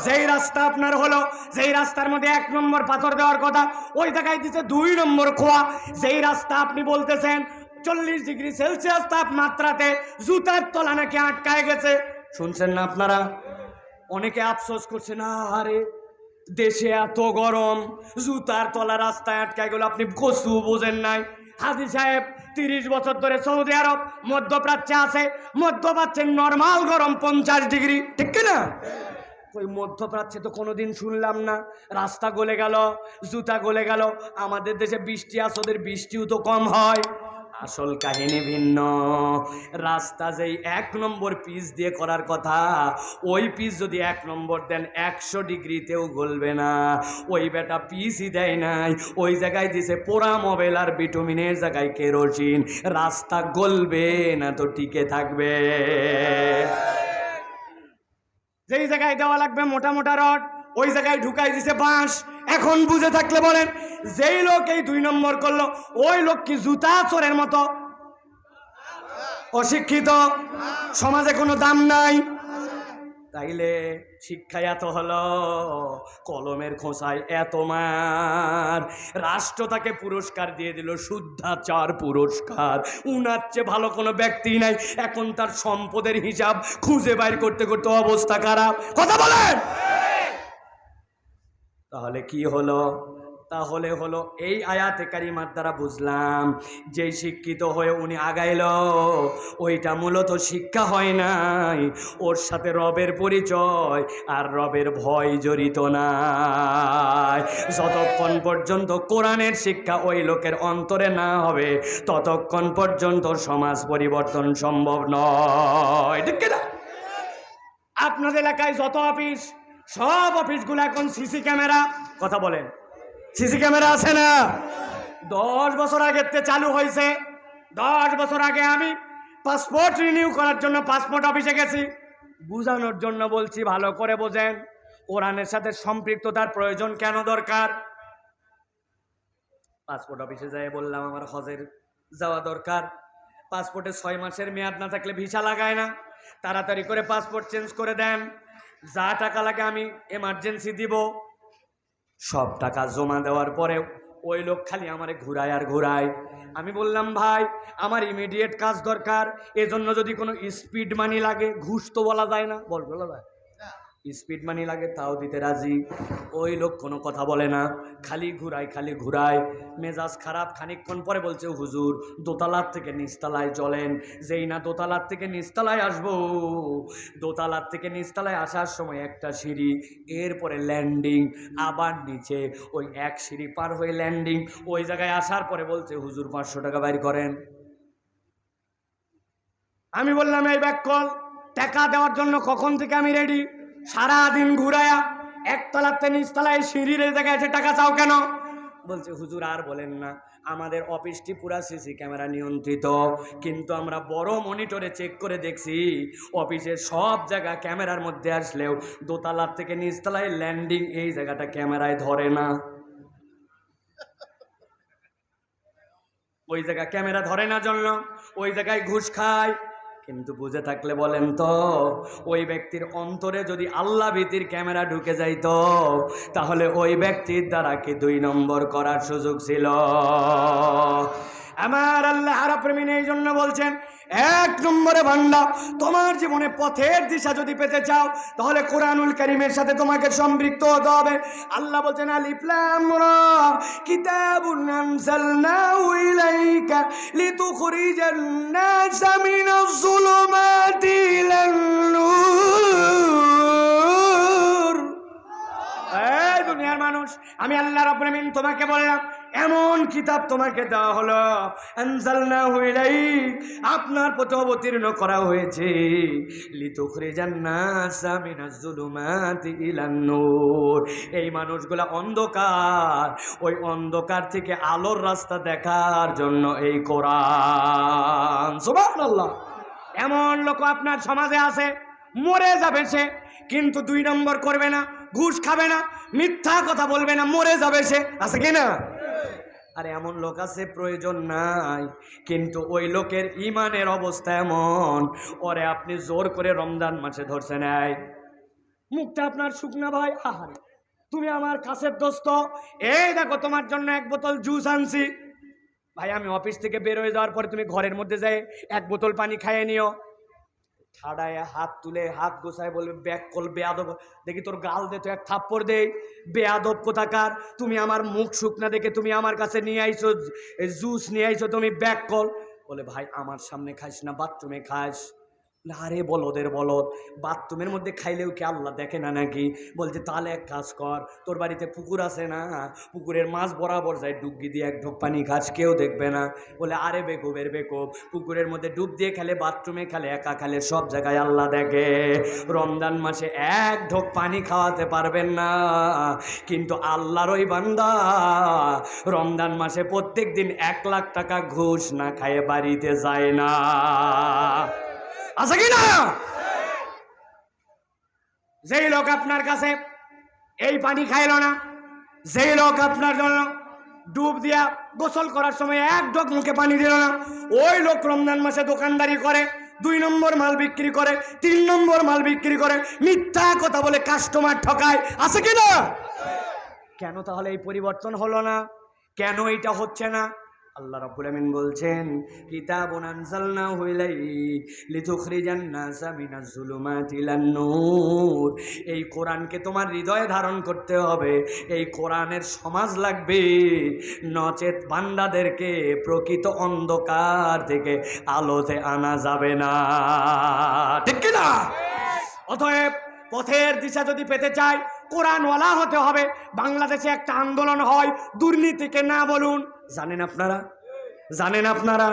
যেই রাস্তা আপনার হলো, যেই রাস্তার মধ্যে 1 নম্বর পাথর দেওয়ার কথা, ওই জায়গায় দিচ্ছে 2 নম্বর খোয়া। যেই রাস্তা আপনি বলতেছেন 40 ডিগ্রি সেলসিয়াস তাপমাত্রাতে জুতার তলা নাকি আটকায় গেছে, শুনছেন না আপনারা? অনেকে আফসোস করছে, না আরে দেশে এত গরম, জুতার তলা রাস্তায় আটকায় গেল, আপনি কসু বোঝেন নাই। হাজী সাহেব 30 বছর ধরে সৌদি আরব মধ্যপ্রাচ্যে আছে, মধ্যপ্রাচ্যের নর্মাল গরম 50 ডিগ্রি, ঠিক কিনা? ওই মধ্যপ্রাচ্যে তো কোনোদিন শুনলাম না রাস্তা গলে গেল, জুতা গলে গেল। আমাদের দেশে বৃষ্টি আছে, ওদের বৃষ্টিও তো কম হয়। আসল কাহিনী ভিন্ন। রাস্তা যেই 1 নম্বর পিচ দিয়ে করার কথা, ওই পিচ যদি 1 নম্বর দেন 100 ডিগ্রিতেও গলবে না। ওই বেটা পিচই দেয় নাই, ওই জায়গায় দিছে পোড়া মোবাইল আর ভিটামিনের জায়গায় কেরোসিন। রাস্তা গলবে না তো টিকে থাকবে। যেই জায়গায় দেওয়া লাগবে মোটা মোটা রড, ওই জায়গায় ঢুকাই দিছে বাঁশ। এখন বুঝে থাকলে বলেন, যেই লোক এই 2 নম্বর করলো, ওই লোক কি জুতা চোরের মতো অশিক্ষিত? সমাজে কোনো দাম নাই? তাইলে শিক্ষায় এত হলো, কলমের খোঁচায় এত মার, রাষ্ট্র তাকে পুরস্কার দিয়ে দিল শুদ্ধাচার পুরস্কার। উনার চেয়ে ভালো কোনো ব্যক্তি নাই। এখন তার সম্পদের হিসাব খুঁজে বাইর করতে করতে অবস্থা খারাপ। কথা বলেন। তাহলে কি হলো? তাহলে হলো এই আয়াতে কারিমার দ্বারা বুঝলাম, যে শিক্ষিত হয়ে উনি আগাইল, ওইটা মূলত শিক্ষা হয় নাই, ওর সাথে রবের পরিচয় আর রবের ভয় জড়িত নাই। যতক্ষণ পর্যন্ত কোরআনের শিক্ষা ওই লোকের অন্তরে না হবে, ততক্ষণ পর্যন্ত সমাজ পরিবর্তন সম্ভব নয়, ঠিক কিনা? আপনাদের এলাকায় যত অফিস, সব অফিসগুলো এখন সিসি ক্যামেরা। কথা বলেন, সিসি ক্যামেরা আছে না? 10 বছর আগের থেকে চালু হয়েছে। 10 বছর আগে আমি পাসপোর্ট রিনিউ করার জন্য পাসপোর্ট অফিসে গেছি। বুঝানোর জন্য বলছি, ভালো করে বোঝেন কোরআনের সাথে সম্পৃক্ততার প্রয়োজন কেন দরকার। পাসপোর্ট অফিসে যাই বললাম আমার হজের যাওয়া দরকার। পাসপোর্টে 6 মাসের মেয়াদ না থাকলে ভিসা লাগায় না। তাড়াতাড়ি করে পাসপোর্ট চেঞ্জ করে দেন, যা টাকা লাগে আমি এমার্জেন্সি দিব। সব টাকা জমা দেওয়ার পরেও ওই লোক খালি আমারে ঘুরায় আর ঘুরায়। আমি বললাম, ভাই আমার ইমিডিয়েট কাজ দরকার, এজন্য যদি কোনো স্পিড মানি লাগে, ঘুষ তো বলা যায় না, বলা যায়, স্পিড মানি লাগে তাও দিতে রাজি। ওই লোক কোনো কথা বলে না, খালি ঘুরায় খালি ঘুরায়। মেজাজ খারাপ। খানিকক্ষণ পরে বলছে, হুজুর দোতলার থেকে নিচতলায় চলেন। যেই না দোতলার থেকে নিচতলায় আসবো, দোতলার থেকে নিচতলায় আসার সময় একটা সিঁড়ি, এরপরে ল্যান্ডিং, আবার নিচে, ওই এক সিঁড়ি পার হয়ে ল্যান্ডিং। ওই জায়গায় আসার পরে বলছে, হুজুর 500 টাকা বাইর করেন। আমি বললাম, এই ব্যাক কল, টাকা দেওয়ার জন্য কখন থেকে আমি রেডি। সারাদিন ঘুরায়া একতলাতে নিচতলায় সিঁড়ির জায়গায় এসে টাকা চাও কেন? বলছে, হুজুর আর বলেন না, আমাদের অফিসটি পুরা সিসি ক্যামেরা নিয়ন্ত্রিত, কিন্তু আমরা বড় মনিটরে চেক করে দেখছি অফিসের সব জায়গা ক্যামেরার মধ্যে আসলেও দোতলার থেকে নিচতলায় ল্যান্ডিং এই জায়গাটা ক্যামেরায় ধরে না। ওই জায়গা ক্যামেরা ধরে না জন্য ওই জায়গায় ঘুষ খায়। কিন্তু বুঝে থাকলে বলেন তো, ওই ব্যক্তির অন্তরে যদি আল্লাহ ভীতির ক্যামেরা ঢুকে যাইত, তাহলে ওই ব্যক্তির দ্বারা কি 2 নম্বর করার সুযোগ ছিল? আমার আল্লাহ রাব্বুল আলামিন এই জন্য বলছেন, 1 নম্বরে বান্দা, তোমার জীবনে পথের দিশা যদি পেতে চাও, তাহলে কোরআনুল কারীমের সাথে তোমাকে সম্পৃক্ত হতে হবে। আল্লাহ বলছেন, আলিফ লাম রা, কিতাবুন আনজালনাহু ইলাইকা লিতুখরিজান নাসা মিনাজ যুলুমাতি ইলান নূর। এই দুনিয়ার মানুষ, আমি আল্লাহ রাব্বুল আলামিন তোমাকে বললাম, এমন কিতাব তোমাকে দেওয়া হলো, আনজালনাহু ইলাইক, আপনার প্রতি অবতীর্ণ করা হয়েছে, লিতুখরিজান নাসা মিনাজ যুলুমাতি ইলান নূর। এই মানুষগুলা অন্ধকার, ওই অন্ধকার থেকে আলোর রাস্তা দেখার জন্য এই কোরআন। সুবহানাল্লাহ। এমন লোক আপনার সমাজে আছে, মরে যাবে সে, কিন্তু 2 নম্বর করবে না, ঘুষ খাবে না, মিথ্যা কথা বলবে না, মরে যাবে সে, আছে কিনা? আরে এমন লোক আছে, প্রয়োজন নাই, কিন্তু ওই লোকের ইমানের অবস্থা এমন, ওরে আপনি জোর করে রমজান মাসে ধরছে নাই, মুখটা আপনার শুকনা ভাই, আহারে তুমি আমার কাছের দোস্ত, এই দেখো তোমার জন্য এক বোতল জুস আনছি। ভাই আমি অফিস থেকে বের হয়ে যাওয়ার পরে তুমি ঘরের মধ্যে যাই এক বোতল পানি খাইয়ে নিও। ঠাডায় হাত তুলে হাত গোছায় বলবে ব্যাক কল বেয়াদব, দেখি তোর গাল দে তো এক থাপ্পড় দে, বেয়াদব কোথাকার। তুমি আমার মুখ শুকনা দেখে তুমি আমার কাছে নিয়ে আইছো জুস নিয়ে আইছো, তুমি ব্যাক কল। বলে ভাই আমার সামনে খাইস না, বাথরুমে খাস। আরে বলদের বলদ, বাথরুমের মধ্যে খাইলেও কি আল্লাহ দেখে না নাকি? বলছে তাহলে এক কাজ কর, তোর বাড়িতে পুকুর আছে না, পুকুরের মাছ বরাবর যায় ডুবকি দিয়ে এক ঢোক পানি খাস, কেউ দেখবে না। বলে আরে বেকুবের বেকুব, পুকুরের মধ্যে ডুব দিয়ে খেলে, বাথরুমে খেলে, একা খেলে, সব জায়গায় আল্লাহ দেখে। রমজান মাসে এক ঢোক পানি খাওয়াতে পারবেন না, কিন্তু আল্লাহর ওই বান্দা রমজান মাসে প্রত্যেক দিন 1 লাখ টাকা ঘুষ না খায় বাড়িতে যায় না। আছে কি না? যেই লোক আপনার কাছে এই পানি খাইল না, যেই লোক আপনার জন্য ডুব দিয়া গোসল করার সময় এক ঢোক মুখে পানি দিল না, ওই লোক রমজান মাসে দোকানদারি করে, 2 নম্বর মাল বিক্রি করে, 3 নম্বর মাল বিক্রি করে, মিথ্যা কথা বলে কাস্টমার ঠকায়। আছে কি না? কেন তাহলে এই পরিবর্তন হলো না? কেন এটা হচ্ছে না? আল্লাহ রাব্বুল আমিন বলছেন কিতাবুন আনজালনাহু ইলাইক লিতুখরিজান নাসা মিনাজ যুলুমাতি ইলান নূর। এই কোরআনকে তোমার হৃদয়ে ধারণ করতে হবে, এই কোরআনের সমাজ লাগবে, নচেত বান্দাদেরকে প্রকৃত অন্ধকার থেকে আলোতে আনা যাবে না। ঠিক কি না? অতএব পথের দিশা যদি পেতে চাই কোরআনওয়ালা হতে হবে। বাংলাদেশে একটা আন্দোলন হয় দুর্নীতিকে না বলুন, জানেন আপনারা? জানেন আপনারা?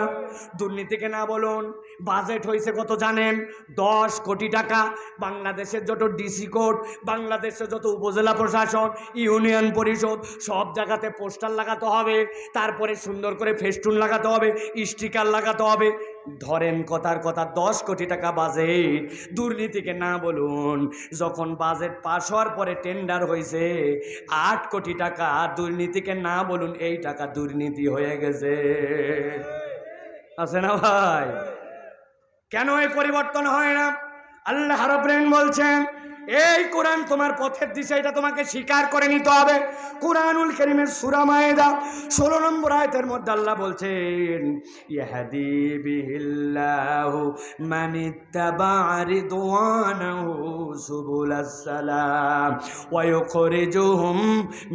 দুর্নীতিকে না বলুন। বাজেট হয়েছে কত জানেন? 10 কোটি টাকা। বাংলাদেশের যত ডিসি কোর্ট, বাংলাদেশের যত উপজেলা প্রশাসন, ইউনিয়ন পরিষদ, সব জায়গাতে পোস্টার লাগাতে হবে, তারপরে সুন্দর করে ফেস্টুন লাগাতে হবে, স্টিকার লাগাতে হবে। ধরেন কথার কথা 10 কোটি টাকা বাজেট, দুর্নীতিকে না বলুন। যখন বাজেট পাস হওয়ার পরে টেন্ডার হয়েছে 8 কোটি টাকা, দুর্নীতিকে না বলুন, এই টাকা দুর্নীতি হয়ে গেছে। আছে না ভাই? কেন এই পরিবর্তন হয় না? আল্লাহ রাব্বুল আলামিন বলছেন এই কোরআন তোমার পথের দিশা, এটা তোমাকে স্বীকার করে নিতে হবে। কুরআনুল কারীমের সূরা মায়েদা 16 নম্বর আয়াতের মধ্যে আল্লাহ বলছেন ইয়াহদি বিহিল্লাহু মানিত্তাবা রিদওয়ানাহু সুবুলাস সালাম ওয়া ইউখরিজুহুম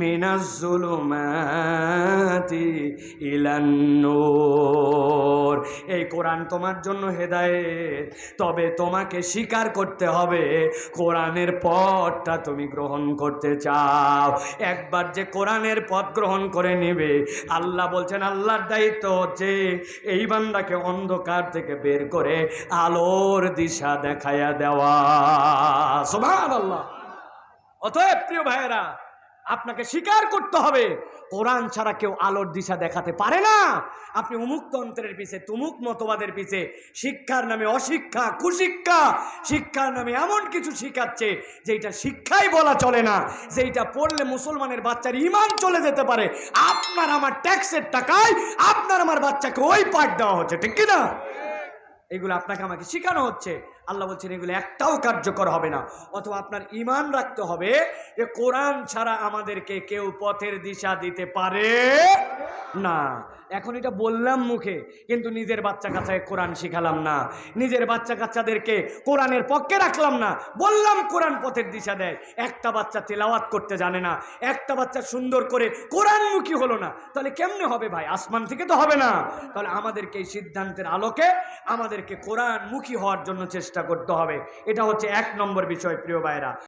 মিনাজ যুলুমাতি ইলান নূর। এই কোরআন তোমার জন্য হেদায়েত, তবে তোমাকে স্বীকার করতে হবে কোরআনের পথটা তুমি গ্রহণ করতে চাও। একবার যে কোরআনের পথ গ্রহণ করে নেবে, আল্লাহ বলছেন আল্লাহর দায়িত্ব হচ্ছে এই বান্দাকে অন্ধকার থেকে বের করে আলোর দিশা দেখাইয়া দেওয়া। সুবহানাল্লাহ। অতএব প্রিয় ভাইয়েরা, আপনাকে স্বীকার করতে হবে কোরআন ছাড়া কেউ আলোর দিশা দেখাতে পারে না। আপনি উমুক তন্ত্রের পিছে, তুমুক মতবাদের পিছে, শিক্ষার নামে অশিক্ষা, কুশিক্ষা, শিক্ষার নামে এমন কিছু শিখাচ্ছে যেটা শিক্ষাই বলা চলে না, যেটা পড়লে মুসলমানের বাচ্চার ঈমান চলে যেতে পারে। আপনার আমার ট্যাক্সের টাকায় আপনার আমার বাচ্চাকে ওই পাঠ দেওয়া হচ্ছে, ঠিক কিনা? এগুলো আপনাকে আমাকে শেখানো হচ্ছে। আল্লাহ বলছেন এগুলো একটাও কার্যকর হবে না। অথবা আপনার ঈমান রাখতে হবে যে কোরআন ছাড়া আমাদেরকে কেউ পথের দিশা দিতে পারে না। এখন এটা বললাম মুখে, কিন্তু নিজের বাচ্চা কাচ্চাকে কোরআন শিখালাম না, নিজের বাচ্চা কাচ্চাদেরকে কোরআনের পক্ষে রাখলাম না। বললাম কোরআন পথের দিশা দেয়, একটা বাচ্চা তেলাওয়াত করতে জানে না, একটা বাচ্চা সুন্দর করে কোরআনমুখী হলো না, তাহলে কেমনে হবে ভাই? আসমান থেকে তো হবে না। তাহলে আমাদেরকে এই সিদ্ধান্তের আলোকে আমাদেরকে কোরআনমুখী হওয়ার জন্য চেষ্টা করতে হবে। এটা হচ্ছে 1 নম্বর বিষয় প্রিয় ভাইরা।